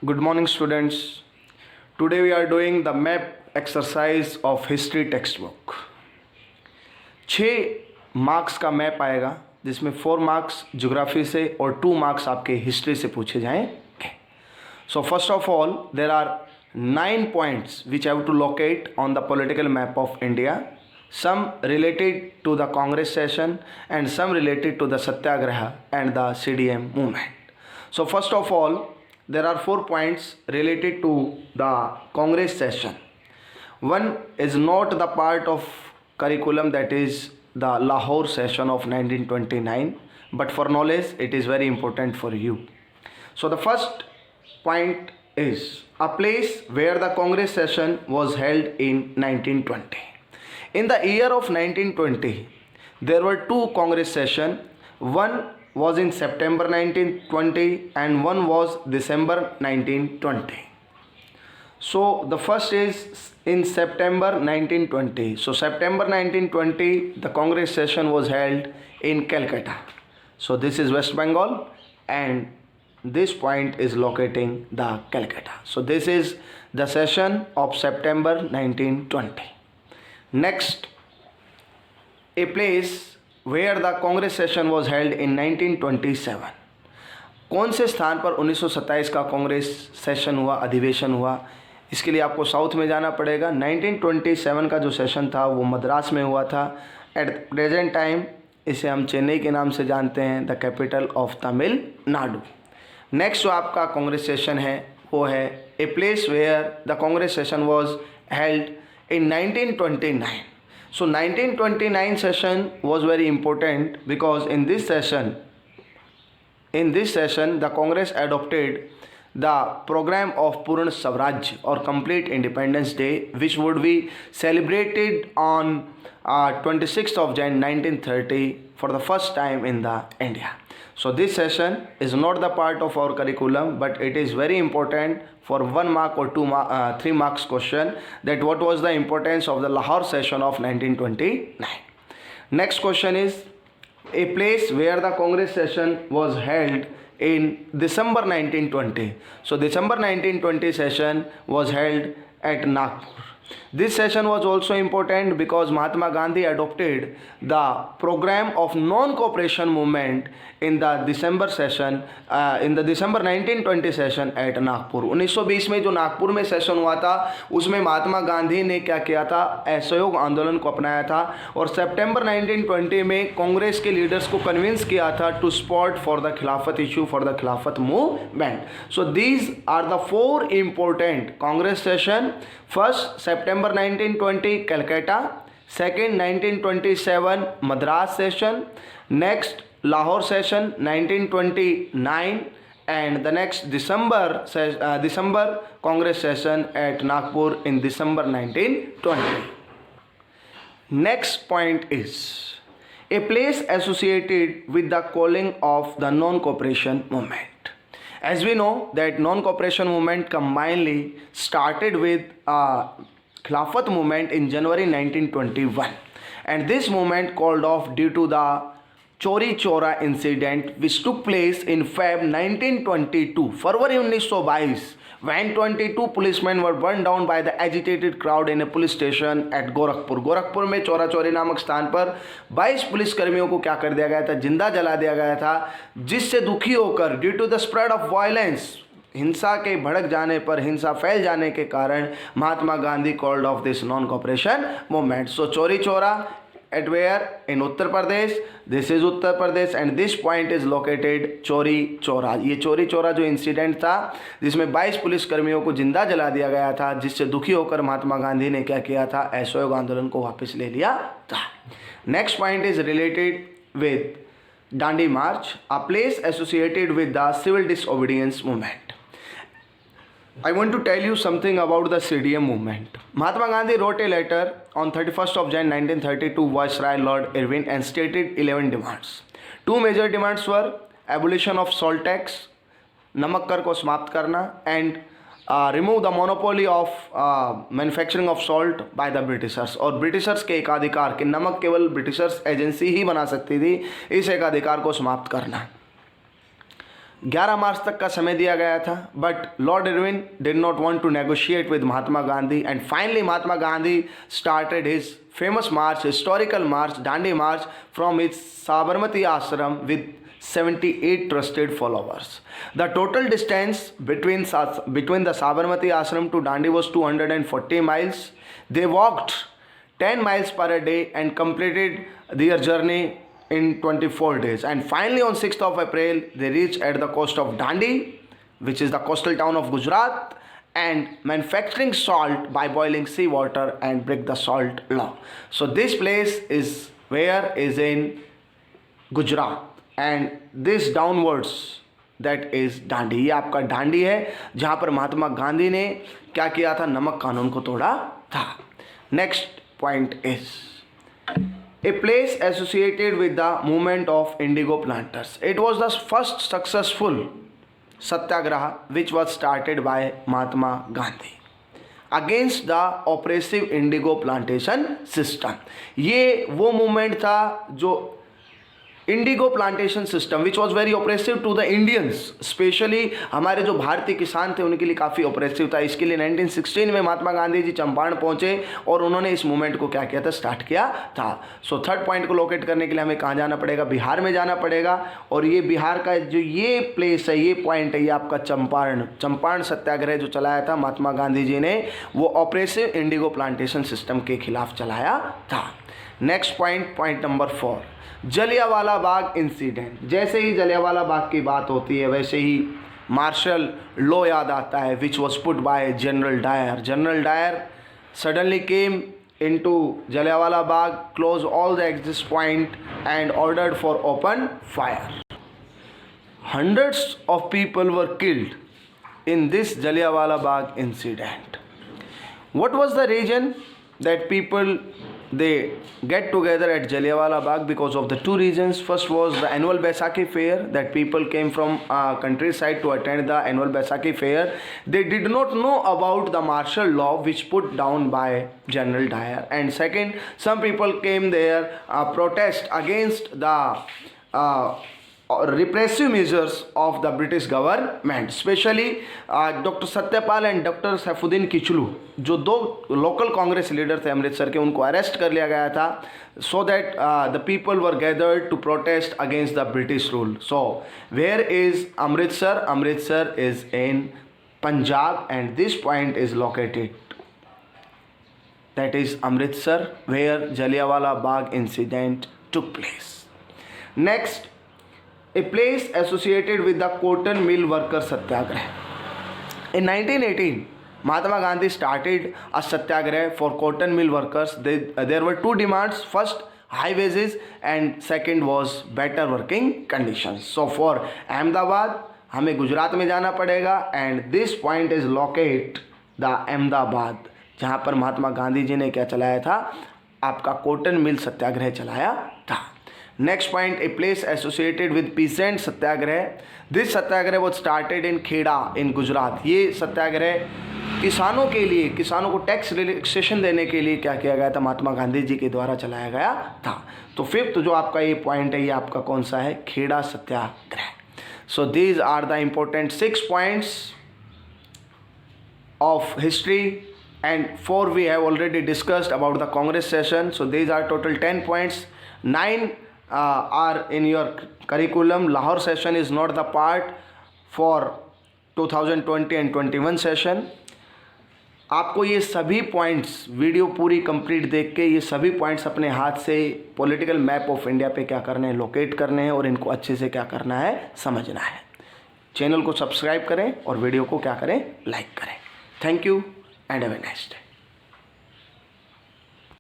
Good morning, students. Today we are doing the map exercise of history textbook. 6 marks का map आएगा जिसमें 4 marks geography से और 2 marks आपके हिस्ट्री से पूछे जाएंगे. So first of all, there are 9 points which I have to locate on the political map of India. Some related to the Congress session and some related to the Satyagraha and the CDM movement. So first of all, there are 4 points related to the Congress session. One is not the part of curriculum, that is the Lahore session of 1929, but for knowledge it is very important for you. So the first point is a place where the Congress session was held in 1920. In the year of 1920, there were 2 Congress sessions. One was in September 1920 and one was December 1920. So the first is in September 1920. So September 1920, the Congress session was held in Calcutta. So this is West Bengal and this point is locating the Calcutta. So this is the session of September 1920. Next, a place where the Congress session was held in 1927. कौन से स्थान पर 1927 का Congress session हुआ, अधिवेशन हुआ? इसके लिए आपको साउथ में जाना पड़ेगा. 1927 का जो सेशन था वो मद्रास में हुआ था. एट प्रेजेंट टाइम इसे हम चेन्नई के नाम से जानते हैं, the capital of Tamil Nadu. Next जो आपका कांग्रेस सेशन है वो है a place where the Congress session was held in 1929. So 1929 session was very important because in this session the Congress adopted the program of Purna Swaraj or Complete Independence Day, which would be celebrated on 26th of January 1930 for the first time in the India. So this session is not the part of our curriculum, but it is very important for 1 mark or 3 marks question, that what was the importance of the Lahore session of 1929. Next question is a place where the Congress session was held in December 1920. So December 1920 session was held at Nagpur. This session was also important because Mahatma Gandhi adopted the program of non-cooperation movement in the December session, in the December 1920 session at Nagpur. 1920 में जो नागपुर में session हुआ था उसमें महात्मा गांधी ने क्या किया था, असहयोग आंदोलन को अपनाया था और सितंबर 1920 में कांग्रेस के लीडर्स को कन्विंस किया था to support for the Khilafat issue, for the Khilafat movement. So these are the 4 important Congress session. First September 1920 Calcutta, second 1927 Madras session, next Lahore session 1929 and the next December Congress session at Nagpur in December 1920. Next point is a place associated with the calling of the non-cooperation movement. As we know that non-cooperation movement combinedly started with Khilafat movement in January 1921 and this movement called off due to the Chori Chora incident which took place in Feb 1922, February 1922, when 22 policemen were burned down by the agitated crowd in a police station at Gorakhpur. Gorakhpur में चौरा चौरी नामक स्थान पर 22 पुलिसकर्मियों को क्या कर दिया गया था, जिंदा जला दिया गया था, जिससे दुखी होकर due to the spread of violence, हिंसा के भड़क जाने पर, हिंसा फैल जाने के कारण Mahatma Gandhi called off this non cooperation movement. So Chauri Chaura at where in Uttar Pradesh, this is Uttar Pradesh and this point is located चोरी चौरा. ये चोरी चौरा जो इंसिडेंट था जिसमें 22 पुलिसकर्मियों को जिंदा जला दिया गया था, जिससे दुखी होकर महात्मा गांधी ने क्या किया था, असहयोग आंदोलन को वापस ले लिया था. Next point is related with Dandi march, a place associated with the civil disobedience movement. I want to tell you something about the CDM movement. Mahatma Gandhi wrote a letter on 31st of January 1930 to Viceroy Lord Irwin and stated 11 demands. 2 major demands were abolition of salt tax, नमक कर को समाप्त करना, and remove the monopoly of manufacturing of salt by the Britishers. और Britishers के एकाधिकार कि नमक केवल ब्रिटिशर्स एजेंसी ही बना सकती थी, इस एकाधिकार को समाप्त करना. 11 मार्च तक का समय दिया गया था, but Lord Irwin did not want to negotiate with Mahatma Gandhi and finally Mahatma Gandhi started his famous march, historical march, Dandi march from its Sabarmati ashram with 78 trusted followers. The total distance between the Sabarmati ashram to Dandi was 240 miles. They walked 10 miles per day and completed their journey in 24 days. And finally on 6th of April, they reached at the coast of Dandi, which is the coastal town of Gujarat, and manufacturing salt by boiling seawater and break the salt law. So this place is in Gujarat, and this downwards that is Dandi. ये आपका डांडी है जहाँ पर महात्मा गांधी ने क्या किया था, नमक कानून को तोड़ा था. Next point is a place associated with the movement of indigo planters. It was the first successful satyagraha which was started by Mahatma Gandhi against the oppressive indigo plantation system. ये वो मूवमेंट था जो indigo plantation system which was very oppressive to the Indians, specially हमारे जो भारतीय किसान थे उनके लिए काफ़ी ऑपरेसिव था. इसके लिए 1916 में महात्मा गांधी जी चंपारण पहुंचे और उन्होंने इस मूवमेंट को क्या किया था, स्टार्ट किया था. सो थर्ड पॉइंट को लोकेट करने के लिए हमें कहाँ जाना पड़ेगा, बिहार में जाना पड़ेगा. और ये बिहार का जो ये प्लेस है, ये पॉइंट है, ये आपका चंपारण सत्याग्रह जो चलाया था महात्मा गांधी जी ने, वो ऑपरेसिव इंडिगो प्लांटेशन सिस्टम के खिलाफ चलाया था. Next point number 4, Jallianwala Bagh incident. जैसे ही जलियांवाला बाग की बात होती है वैसे ही मार्शल लॉ याद आता है, which was put by General Dyer. General Dyer suddenly came into Jallianwala Bagh, closed all the exit point and ordered for open fire. Hundreds of people were killed in this Jallianwala Bagh incident. What was the reason that people they get together at Jallianwala Bagh? Because of the two reasons. First was the annual Baisakhi fair, that people came from countryside to attend the annual Baisakhi fair. They did not know about the martial law which put down by General Dyer. And second, some people came there protest against the repressive measures of the British government, especially Dr. Satyapal and Dr. Saifuddin Kichlu, जो दो local Congress leader थे अमृतसर के, उनको arrest कर लिया गया था. so that the people were gathered to protest against the British rule. So where is Amritsar? Amritsar is in Punjab, and this point is located, that is Amritsar, where Jallianwala Bagh incident took place. Next, a place associated with the cotton mill worker satyagrah. In 1918, Mahatma Gandhi started a satyagrah for cotton mill workers. There were two demands. First, high wages, and second was better working conditions. So for Ahmedabad, हमें गुजरात में जाना पड़ेगा, and this point is located the Ahmedabad, जहाँ पर महात्मा गांधी जी ने क्या चलाया था, आपका कॉटन मिल सत्याग्रह चलाया था. Next point, a place associated with peasant satyagrah. This satyagrah was started in Kheda in Gujarat. ये सत्याग्रह किसानों के लिए, किसानों को टैक्स रिलैक्सेशन देने के लिए क्या किया गया था, महात्मा गांधी जी के द्वारा चलाया गया था. तो फिफ्थ जो आपका ये पॉइंट है, ये आपका कौन सा है, Kheda Satyagraha. So these are the important 6 points of history, and 4 we have already discussed about the Congress session. So these are total 10 points. 9 are in your curriculum. Lahore session is not the part for 2020 and 21 session. आपको ये सभी points video पूरी complete देख के ये सभी points अपने हाथ से पॉलिटिकल मैप ऑफ इंडिया पे क्या करने हैं, लोकेट करने हैं, और इनको अच्छे से क्या करना है, समझना है. चैनल को सब्सक्राइब करें और वीडियो को क्या करें, लाइक करें. Thank you and have a nice day.